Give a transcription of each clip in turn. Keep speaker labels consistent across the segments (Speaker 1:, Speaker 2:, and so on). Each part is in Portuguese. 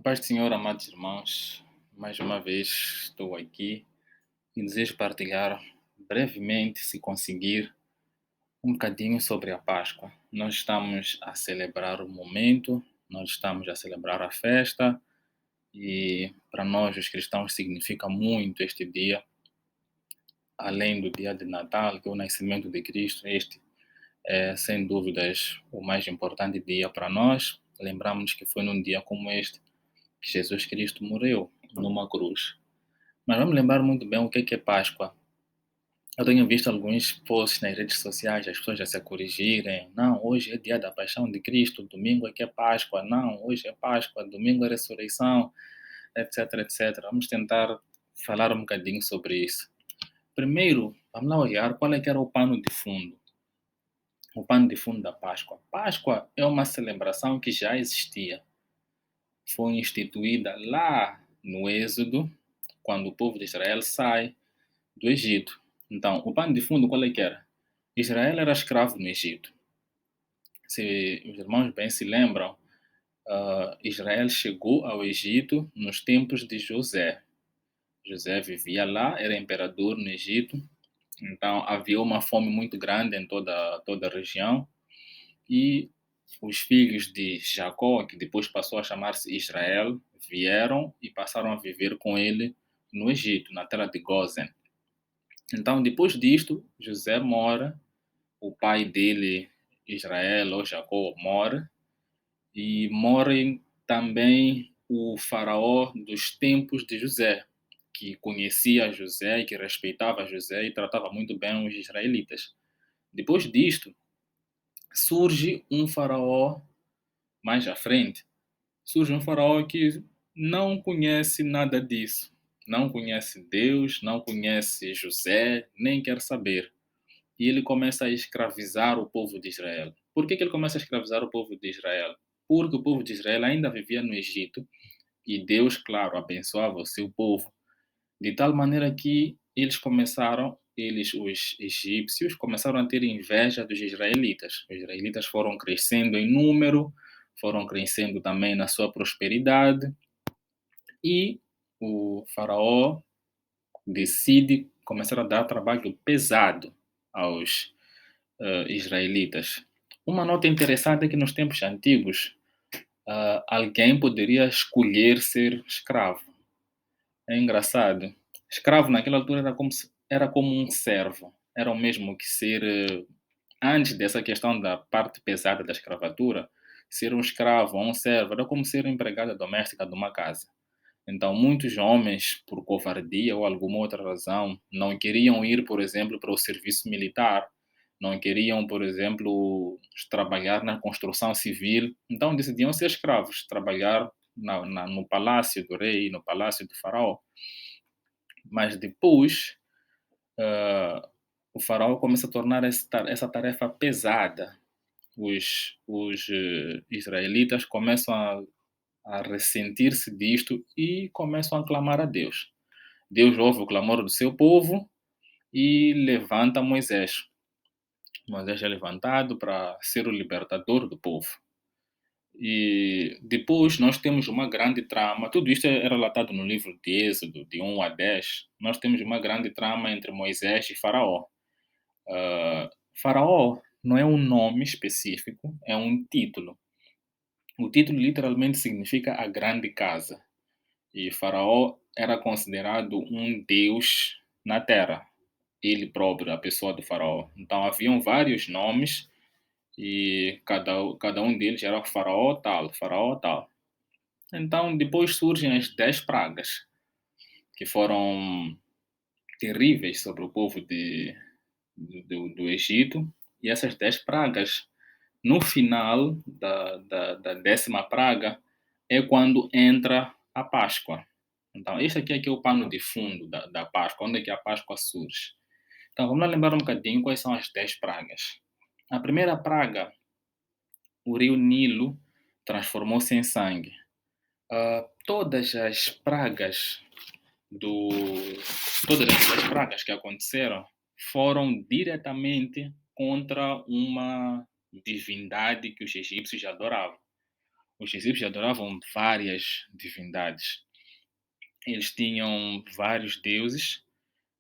Speaker 1: A paz do Senhor, amados irmãos, mais uma vez estou aqui e desejo partilhar brevemente, se conseguir, um bocadinho sobre a Páscoa. Nós estamos a celebrar o momento, nós estamos a celebrar a festa e para nós, os cristãos, significa muito este dia, além do dia de Natal, que é o nascimento de Cristo. Este é, sem dúvidas, o mais importante dia para nós. Lembramos que foi num dia como este que Jesus Cristo morreu numa cruz. Mas vamos lembrar muito bem o que é Páscoa. Eu tenho visto alguns posts nas redes sociais, as pessoas já se corrigirem. Não, hoje é dia da paixão de Cristo, domingo é que é Páscoa. Não, hoje é Páscoa, domingo é ressurreição, etc, etc. Vamos tentar falar um bocadinho sobre isso. Primeiro, vamos lá olhar qual é que era o pano de fundo. O pano de fundo da Páscoa. Páscoa é uma celebração que já existia. Foi instituída lá no Êxodo, quando o povo de Israel sai do Egito. Então, o pano de fundo qual é que era? Israel era escravo no Egito. Se os irmãos bem se lembram, Israel chegou ao Egito nos tempos de José. José vivia lá, era imperador no Egito, então havia uma fome muito grande em toda a região e os filhos de Jacó, que depois passou a chamar-se Israel, vieram e passaram a viver com ele no Egito, na terra de Gósen. Então, depois disto, José mora, o pai dele, Israel ou Jacó, mora, e morre também o faraó dos tempos de José, que conhecia José e que respeitava José e tratava muito bem os israelitas. Depois disto, surge um faraó mais à frente, surge um faraó que não conhece nada disso, não conhece Deus, não conhece José, nem quer saber. E ele começa a escravizar o povo de Israel. Por que ele começa a escravizar o povo de Israel? Porque o povo de Israel ainda vivia no Egito e Deus, claro, abençoava o seu povo, de tal maneira que os egípcios, começaram a ter inveja dos israelitas. Os israelitas foram crescendo em número, foram crescendo também na sua prosperidade, e o faraó decide começar a dar trabalho pesado aos israelitas. Uma nota interessante é que nos tempos antigos, alguém poderia escolher ser escravo. É engraçado. Escravo naquela altura era como um servo. Era o mesmo que ser, antes dessa questão da parte pesada da escravatura, ser um escravo ou um servo era como ser empregada doméstica de uma casa. Então, muitos homens, por covardia ou alguma outra razão, não queriam ir, por exemplo, para o serviço militar, não queriam, por exemplo, trabalhar na construção civil, então decidiam ser escravos, trabalhar no palácio do rei, no palácio do faraó. Mas depois, ah, o faraó começa a tornar essa tarefa pesada. Os israelitas começam a ressentir-se disto e começam a clamar a Deus. Deus ouve o clamor do seu povo e levanta Moisés. Moisés é levantado para ser o libertador do povo. E depois nós temos uma grande trama, tudo isto é relatado no livro de Êxodo, de 1 a 10. Nós temos uma grande trama entre Moisés e Faraó. Faraó não é um nome específico, é um título. O título literalmente significa a grande casa. E Faraó era considerado um deus na terra, ele próprio, a pessoa do Faraó. Então haviam vários nomes e cada um deles era Faraó tal, Faraó tal. Então depois surgem as 10 pragas, que foram terríveis sobre o povo do Egito. E essas 10 pragas, no final da 10ª praga, é quando entra a Páscoa. Então, este aqui é que é o pano de fundo da Páscoa, onde é que a Páscoa surge. Então, vamos lá lembrar um bocadinho quais são as 10 pragas. A primeira praga, o rio Nilo transformou-se em sangue. Todas as pragas do, todas as pragas que aconteceram foram diretamente contra uma divindade que os egípcios adoravam. Os egípcios adoravam várias divindades. Eles tinham vários deuses.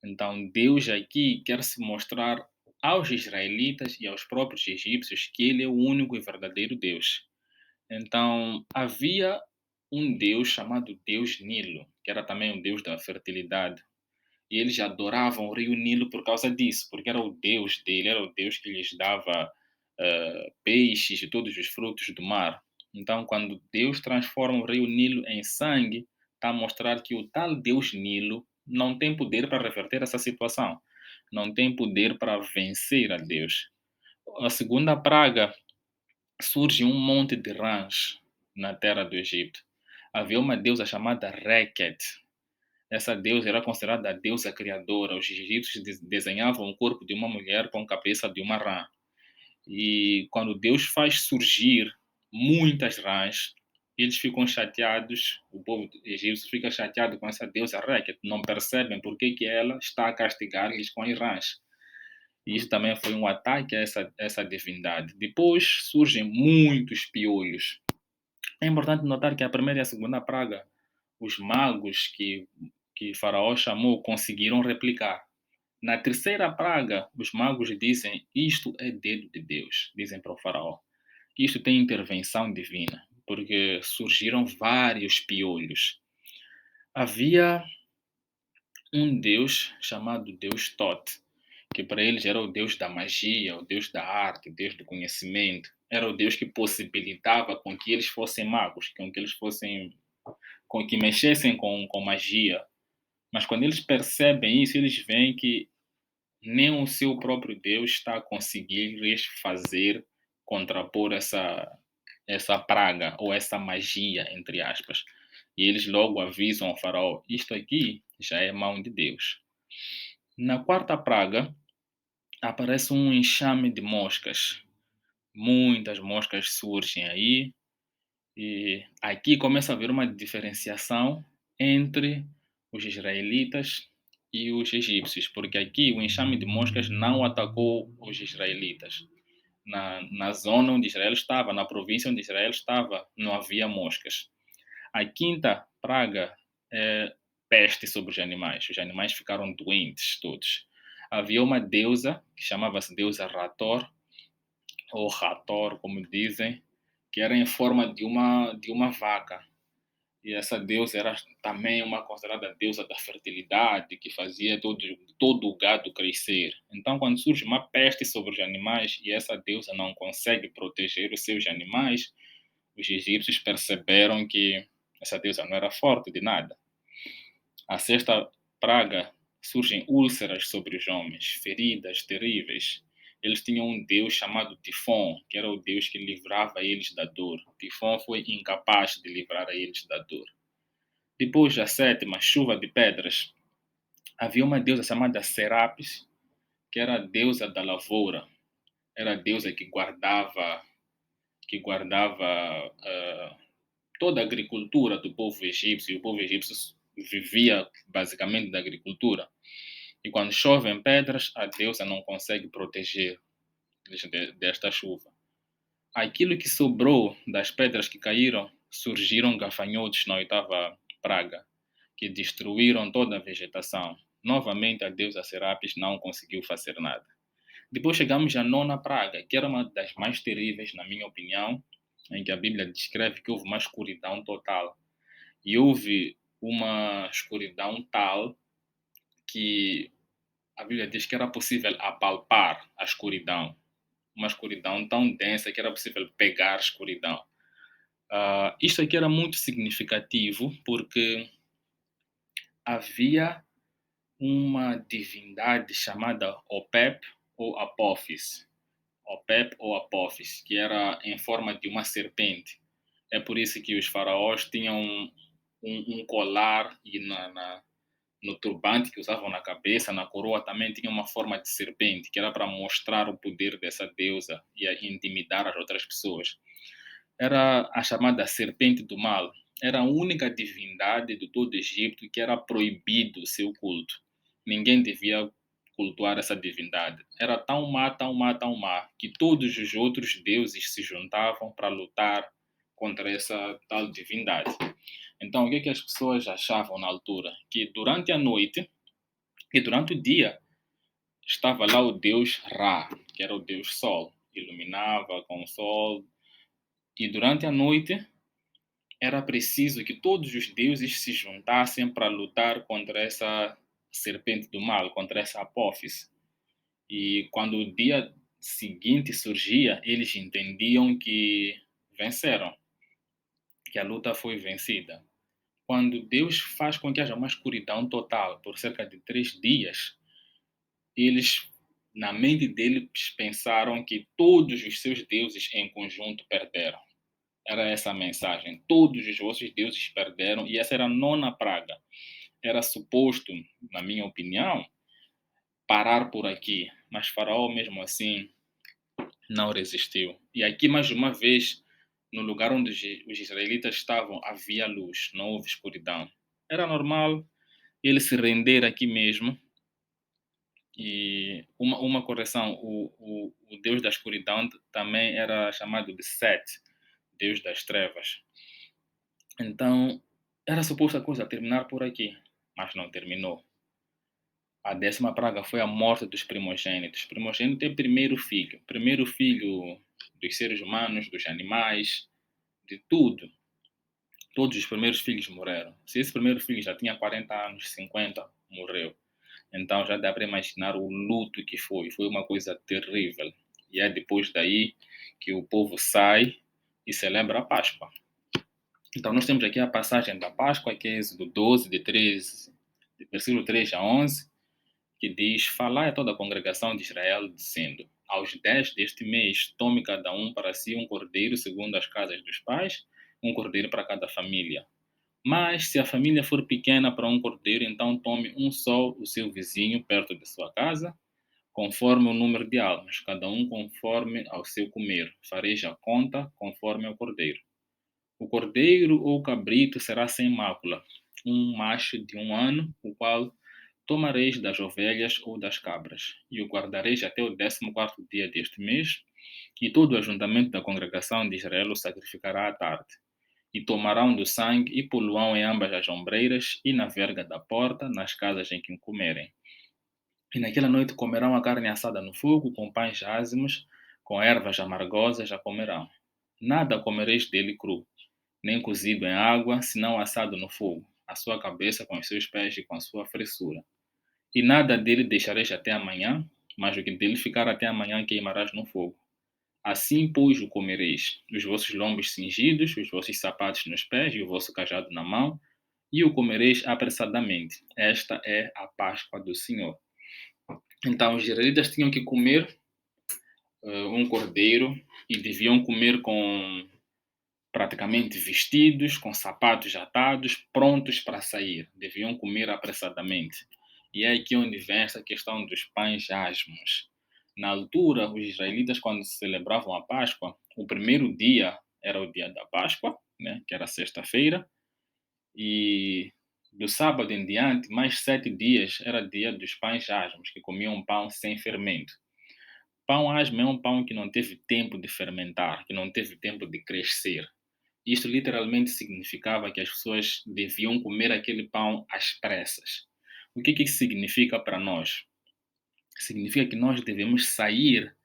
Speaker 1: Então, Deus aqui quer se mostrar aos israelitas e aos próprios egípcios que ele é o único e verdadeiro Deus. Então, havia um Deus chamado Deus Nilo, que era também um Deus da fertilidade. E eles adoravam o rio Nilo por causa disso, porque era o Deus dele, era o Deus que lhes dava peixes e todos os frutos do mar. Então, quando Deus transforma o rio Nilo em sangue, está a mostrar que o tal Deus Nilo não tem poder para reverter essa situação, não tem poder para vencer a Deus. A segunda praga, surge um monte de rãs na terra do Egito. Havia uma deusa chamada Reket. Essa deusa era considerada a deusa criadora. Os egípcios desenhavam o corpo de uma mulher com a cabeça de uma rã. E quando Deus faz surgir muitas rãs, eles ficam chateados, o povo egípcio fica chateado com essa deusa Reket, não percebem por que ela está a castigar-lhes com as rãs. E isso também foi um ataque a essa divindade. Depois surgem muitos piolhos. É importante notar que a primeira e a segunda praga, os magos que Faraó chamou conseguiram replicar. Na terceira praga, os magos dizem: Isto é dedo de Deus, dizem para o Faraó. Isto tem intervenção divina, porque surgiram vários piolhos. Havia um deus chamado Deus Tote, que para eles era o deus da magia, o deus da arte, o deus do conhecimento. Era o deus que possibilitava com que eles fossem magos, com que eles fossem, com que mexessem com magia. Mas quando eles percebem isso, eles veem que nem o seu próprio Deus está a conseguir lhes fazer contrapor essa praga ou essa magia, entre aspas. E eles logo avisam ao faraó: isto aqui já é mão de Deus. Na quarta praga, aparece um enxame de moscas. Muitas moscas surgem aí, e aqui começa a haver uma diferenciação entre os israelitas e os egípcios, porque aqui o enxame de moscas não atacou os israelitas. Na zona onde Israel estava, na província onde Israel estava, não havia moscas. A quinta praga é peste sobre os animais. Os animais ficaram doentes todos. Havia uma deusa, que chamava-se deusa Rator, ou Rator, como dizem, que era em forma de uma vaca. E essa deusa era também uma considerada deusa da fertilidade, que fazia todo o gado crescer. Então, quando surge uma peste sobre os animais e essa deusa não consegue proteger os seus animais, os egípcios perceberam que essa deusa não era forte de nada. A sexta praga, surgem úlceras sobre os homens, feridas terríveis. Eles tinham um deus chamado Tifon, que era o deus que livrava eles da dor. Tifon foi incapaz de livrar a eles da dor. Depois da sétima, chuva de pedras, havia uma deusa chamada Serapis, que era a deusa da lavoura. Era a deusa que guardava toda a agricultura do povo egípcio. E o povo egípcio vivia basicamente da agricultura. E quando chovem pedras, a deusa não consegue proteger desta chuva. Aquilo que sobrou das pedras que caíram, surgiram gafanhotos na oitava praga, que destruíram toda a vegetação. Novamente, a deusa Serapis não conseguiu fazer nada. Depois chegamos à nona praga, que era uma das mais terríveis, na minha opinião, em que a Bíblia descreve que houve uma escuridão total. E houve uma escuridão tal que a Bíblia diz que era possível apalpar a escuridão. Uma escuridão tão densa que era possível pegar a escuridão. Isto aqui era muito significativo porque havia uma divindade chamada Opep ou Apophis. Opep ou Apophis, que era em forma de uma serpente. É por isso que os faraós tinham um colar e no turbante que usavam na cabeça, na coroa, também tinha uma forma de serpente, que era para mostrar o poder dessa deusa e a intimidar as outras pessoas. Era a chamada serpente do mal. Era a única divindade de todo o Egito que era proibido o seu culto. Ninguém devia cultuar essa divindade. Era tão má, tão má, tão má, que todos os outros deuses se juntavam para lutar contra essa tal divindade. Então, o que as pessoas achavam na altura? Que durante a noite e durante o dia estava lá o deus Ra, que era o deus Sol, iluminava com o sol, e durante a noite era preciso que todos os deuses se juntassem para lutar contra essa serpente do mal, contra essa apófise. E quando o dia seguinte surgia, eles entendiam que venceram, que a luta foi vencida. Quando Deus faz com que haja uma escuridão total por cerca de 3 dias, eles, na mente deles, pensaram que todos os seus deuses em conjunto perderam. Era essa a mensagem. Todos os vossos deuses perderam, e essa era a nona praga. Era suposto, na minha opinião, parar por aqui, mas Faraó, mesmo assim, não resistiu. E aqui, mais uma vez, no lugar onde os israelitas estavam, havia luz, não houve escuridão. Era normal ele se render aqui mesmo. E uma correção, o Deus da escuridão também era chamado de Set, Deus das trevas. Então, era suposto a coisa terminar por aqui, mas não terminou. A 10ª praga foi a morte dos primogênitos. Primogênito é primeiro filho dos seres humanos, dos animais, de tudo. Todos os primeiros filhos morreram. Se esse primeiro filho já tinha 40 anos, 50, morreu. Então já dá para imaginar o luto que foi. Foi uma coisa terrível. E é depois daí que o povo sai e celebra a Páscoa. Então nós temos aqui a passagem da Páscoa, que é Êxodo 12, de versículo 3 a 11, que diz: Falai a toda a congregação de Israel, dizendo: Aos 10 deste mês, tome cada um para si um cordeiro segundo as casas dos pais, um cordeiro para cada família. Mas se a família for pequena para um cordeiro, então tome um só o seu vizinho perto de sua casa, conforme o número de almas, cada um conforme ao seu comer. Fareis a conta conforme ao cordeiro. O cordeiro ou cabrito será sem mácula, um macho de 1 ano, o qual tomareis das ovelhas ou das cabras, e o guardareis até o 14º dia deste mês, e todo o ajuntamento da congregação de Israel o sacrificará à tarde. E tomarão do sangue e poluão em ambas as ombreiras e na verga da porta, nas casas em que comerem. E naquela noite comerão a carne assada no fogo, com pães ázimos, com ervas amargosas a comerão. Nada comereis dele cru, nem cozido em água, senão assado no fogo, a sua cabeça com os seus pés e com a sua fressura. E nada dele deixareis até amanhã, mas o que dele ficar até amanhã queimarás no fogo. Assim, pois, o comereis, os vossos lombos cingidos, os vossos sapatos nos pés e o vosso cajado na mão, e o comereis apressadamente. Esta é a Páscoa do Senhor. Então, os israelitas tinham que comer um cordeiro e deviam comer com praticamente vestidos, com sapatos atados, prontos para sair. Deviam comer apressadamente. E é aqui onde vem essa questão dos pães asmos. Na altura, os israelitas, quando celebravam a Páscoa, o primeiro dia era o dia da Páscoa, né, que era sexta-feira, e do sábado em diante, mais 7 dias, era dia dos pães asmos, que comiam pão sem fermento. Pão asmo é um pão que não teve tempo de fermentar, que não teve tempo de crescer. Isso literalmente significava que as pessoas deviam comer aquele pão às pressas. O que isso significa para nós? Significa que nós devemos sair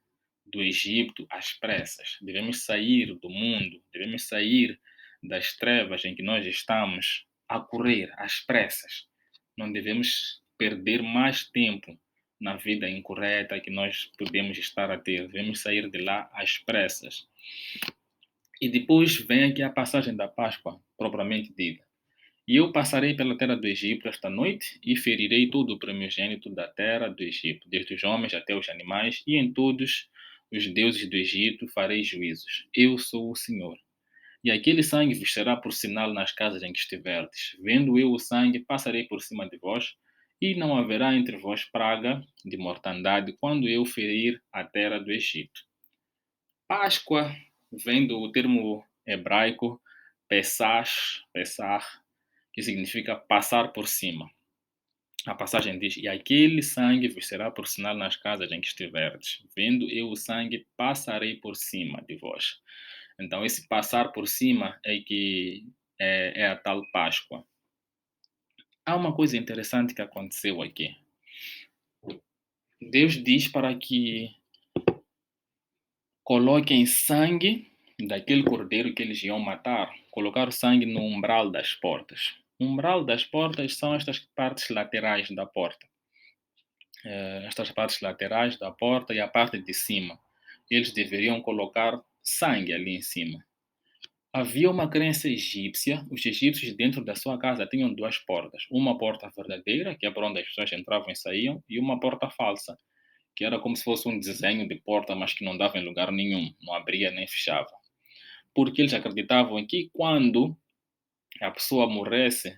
Speaker 1: do Egito às pressas, devemos sair do mundo, devemos sair das trevas em que nós estamos a correr às pressas. Não devemos perder mais tempo na vida incorreta que nós podemos estar a ter, devemos sair de lá às pressas. E depois vem aqui a passagem da Páscoa, propriamente dita. E eu passarei pela terra do Egito esta noite e ferirei todo o primogênito da terra do Egito, desde os homens até os animais, e em todos os deuses do Egito farei juízos. Eu sou o Senhor. E aquele sangue vos será por sinal nas casas em que estiverdes. Vendo eu o sangue, passarei por cima de vós, e não haverá entre vós praga de mortandade quando eu ferir a terra do Egito. Páscoa vem do termo hebraico pesar, que significa passar por cima. A passagem diz: E aquele sangue vos será por sinal nas casas em que estiverdes. Vendo eu o sangue, passarei por cima de vós. Então, esse passar por cima é que é a tal Páscoa. Há uma coisa interessante que aconteceu aqui. Deus diz para que coloquem sangue daquele cordeiro que eles iam matar, colocar o sangue no umbral das portas. O umbral das portas são estas partes laterais da porta. Estas partes laterais da porta e a parte de cima. Eles deveriam colocar sangue ali em cima. Havia uma crença egípcia, os egípcios dentro da sua casa tinham duas portas. Uma porta verdadeira, que é por onde as pessoas entravam e saíam, e uma porta falsa, que era como se fosse um desenho de porta, mas que não dava em lugar nenhum, não abria nem fechava. Porque eles acreditavam que quando a pessoa morresse,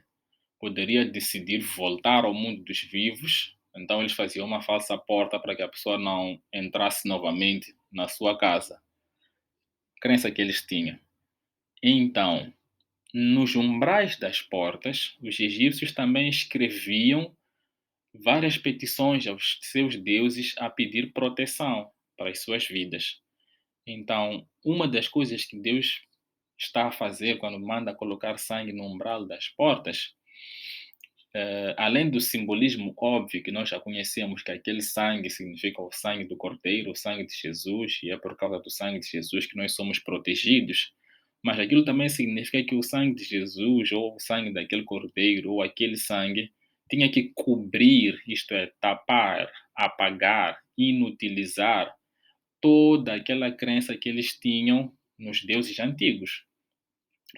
Speaker 1: poderia decidir voltar ao mundo dos vivos, então eles faziam uma falsa porta para que a pessoa não entrasse novamente na sua casa. Crença que eles tinham. Então, nos umbrais das portas, os egípcios também escreviam várias petições aos seus deuses a pedir proteção para as suas vidas. Então, uma das coisas que Deus está a fazer quando manda colocar sangue no umbral das portas, além do simbolismo óbvio que nós já conhecemos, que aquele sangue significa o sangue do Cordeiro, o sangue de Jesus, e é por causa do sangue de Jesus que nós somos protegidos, mas aquilo também significa que o sangue de Jesus, ou o sangue daquele Cordeiro, ou aquele sangue, tinha que cobrir, isto é, tapar, apagar, inutilizar toda aquela crença que eles tinham nos deuses antigos.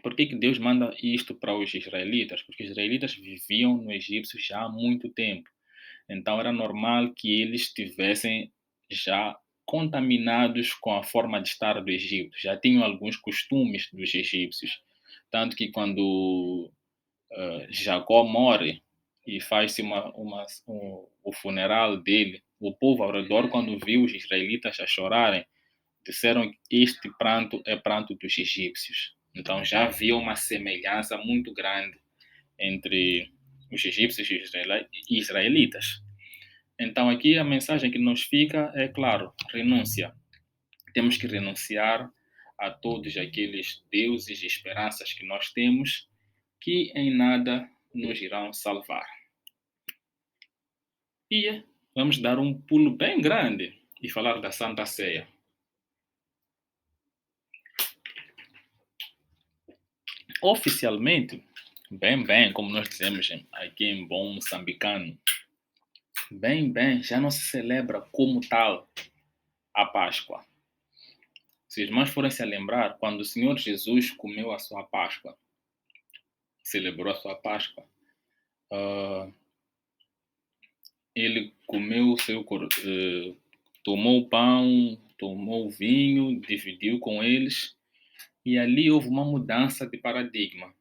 Speaker 1: Por que Deus manda isto para os israelitas? Porque os israelitas viviam no Egito já há muito tempo. Então era normal que eles estivessem já contaminados com a forma de estar do Egito. Já tinham alguns costumes dos egípcios. Tanto que quando Jacó morre e faz-se o funeral dele, o povo ao redor, quando viu os israelitas a chorarem, disseram que este pranto é pranto dos egípcios. Então já havia uma semelhança muito grande entre os egípcios e os israelitas. Então aqui a mensagem que nos fica é, claro, renúncia. Temos que renunciar a todos aqueles deuses e esperanças que nós temos, que em nada nos irão salvar. E vamos dar um pulo bem grande e falar da Santa Ceia. Oficialmente, bem, como nós dizemos aqui em bom moçambicano, bem, já não se celebra como tal a Páscoa. Se os irmãos forem se lembrar, quando o Senhor Jesus comeu a sua Páscoa, celebrou a sua Páscoa, ele comeu o seu tomou o pão, tomou o vinho, dividiu com eles, e ali houve uma mudança de paradigma.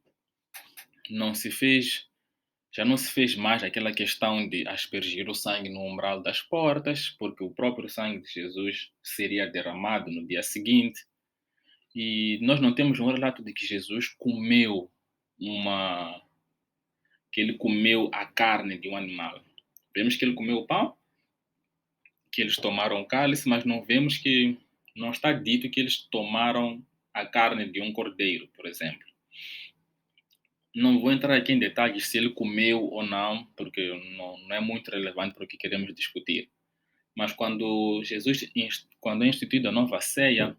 Speaker 1: Já não se fez mais aquela questão de aspergir o sangue no umbral das portas, porque o próprio sangue de Jesus seria derramado no dia seguinte. E nós não temos um relato de que Jesus que ele comeu a carne de um animal. Vemos que ele comeu o pão, que eles tomaram o cálice, mas não está dito que eles tomaram a carne de um cordeiro, por exemplo. Não vou entrar aqui em detalhes se ele comeu ou não, porque não é muito relevante para o que queremos discutir. Mas quando é instituída a nova ceia,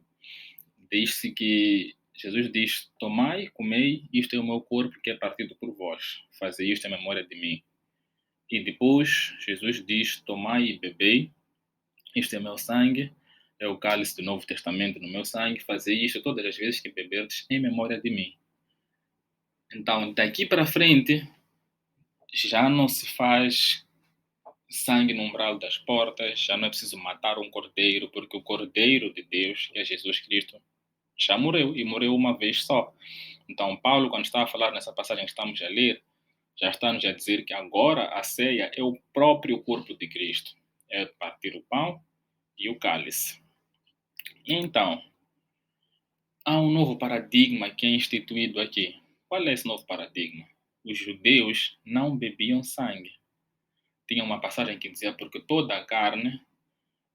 Speaker 1: diz-se que Jesus diz: tomai, comei, isto é o meu corpo que é partido por vós. Fazei isto em memória de mim. E depois Jesus diz: tomai e bebei, isto é meu sangue, é o cálice do Novo Testamento no meu sangue, fazei isto todas as vezes que beberdes em memória de mim. Então, daqui para frente, já não se faz sangue no umbral das portas, já não é preciso matar um cordeiro, porque o cordeiro de Deus, que é Jesus Cristo, já morreu, e morreu uma vez só. Então, Paulo, quando está a falar nessa passagem que estamos a ler, já está nos a dizer que agora a ceia é o próprio corpo de Cristo. É partir o pão e o cálice. Então, há um novo paradigma que é instituído aqui. Qual é esse novo paradigma? Os judeus não bebiam sangue. Tinha uma passagem que dizia porque toda a carne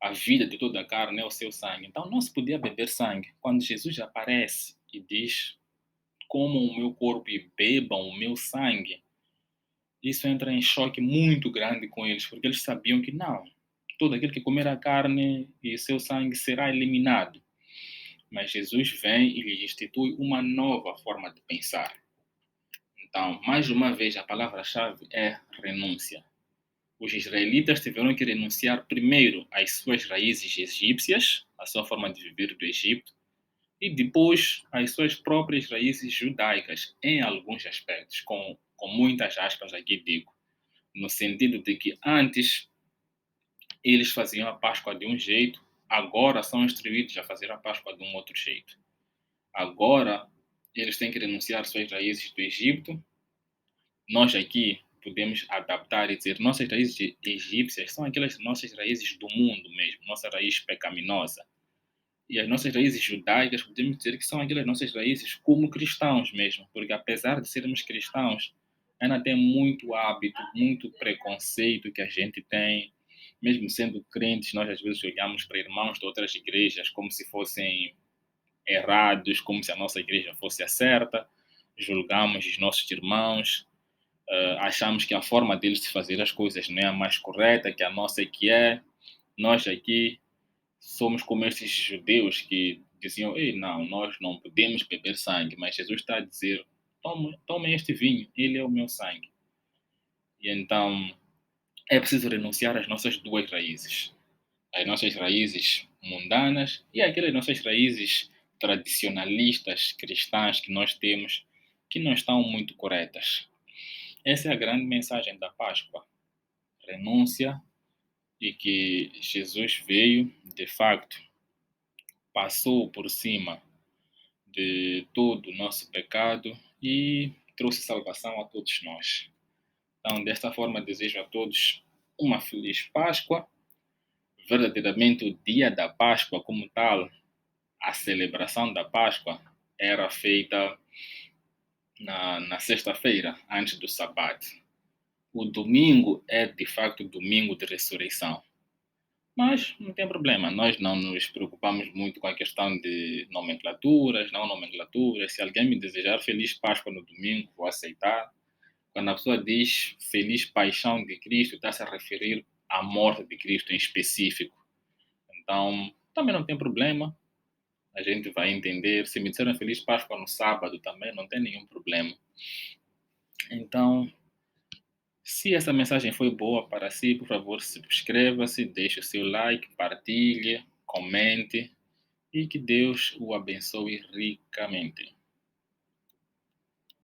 Speaker 1: a vida de toda a carne é o seu sangue. Então não se podia beber sangue. Quando Jesus aparece e diz: comam o meu corpo e bebam o meu sangue, isso entra em choque muito grande com eles, porque eles sabiam que não, todo aquele que comer a carne e seu sangue será eliminado. Mas Jesus vem e lhe institui uma nova forma de pensar. Então, mais uma vez, a palavra-chave é renúncia. Os israelitas tiveram que renunciar primeiro às suas raízes egípcias, à sua forma de viver do Egito, e depois às suas próprias raízes judaicas, em alguns aspectos, com muitas aspas aqui digo, no sentido de que antes eles faziam a Páscoa de um jeito, agora são instruídos a fazer a Páscoa de um outro jeito. Agora eles têm que renunciar às suas raízes do Egito. Nós aqui podemos adaptar e dizer nossas raízes egípcias são aquelas nossas raízes do mundo mesmo, nossa raiz pecaminosa. E as nossas raízes judaicas podemos dizer que são aquelas nossas raízes como cristãos mesmo, porque apesar de sermos cristãos, ainda tem muito hábito, muito preconceito que a gente tem. Mesmo sendo crentes, nós às vezes olhamos para irmãos de outras igrejas como se fossem errados, como se a nossa igreja fosse a certa, julgamos os nossos irmãos, achamos que a forma deles de fazer as coisas não é a mais correta, que a nossa é que é. Nós aqui somos como esses judeus que diziam: ei, não, nós não podemos beber sangue, mas Jesus está a dizer: tomem este vinho, ele é o meu sangue. E então é preciso renunciar às nossas duas raízes, as nossas raízes mundanas e aquelas nossas raízes tradicionalistas cristãs que nós temos, que não estão muito corretas. Essa é a grande mensagem da Páscoa: renúncia, e que Jesus veio, de facto, passou por cima de todo o nosso pecado e trouxe salvação a todos nós. Então, desta forma, desejo a todos uma feliz Páscoa. Verdadeiramente, o dia da Páscoa, como tal, a celebração da Páscoa era feita na sexta-feira, antes do sábado. O domingo é, de facto, o domingo de ressurreição. Mas não tem problema, nós não nos preocupamos muito com a questão de nomenclaturas, não nomenclaturas. Se alguém me desejar feliz Páscoa no domingo, vou aceitar. Quando a pessoa diz feliz paixão de Cristo, está se a referir à morte de Cristo em específico. Então, também não tem problema, a gente vai entender. Se me disseram feliz Páscoa no sábado também, não tem nenhum problema. Então, se essa mensagem foi boa para si, por favor, subscreva-se, deixe o seu like, partilhe, comente e que Deus o abençoe ricamente.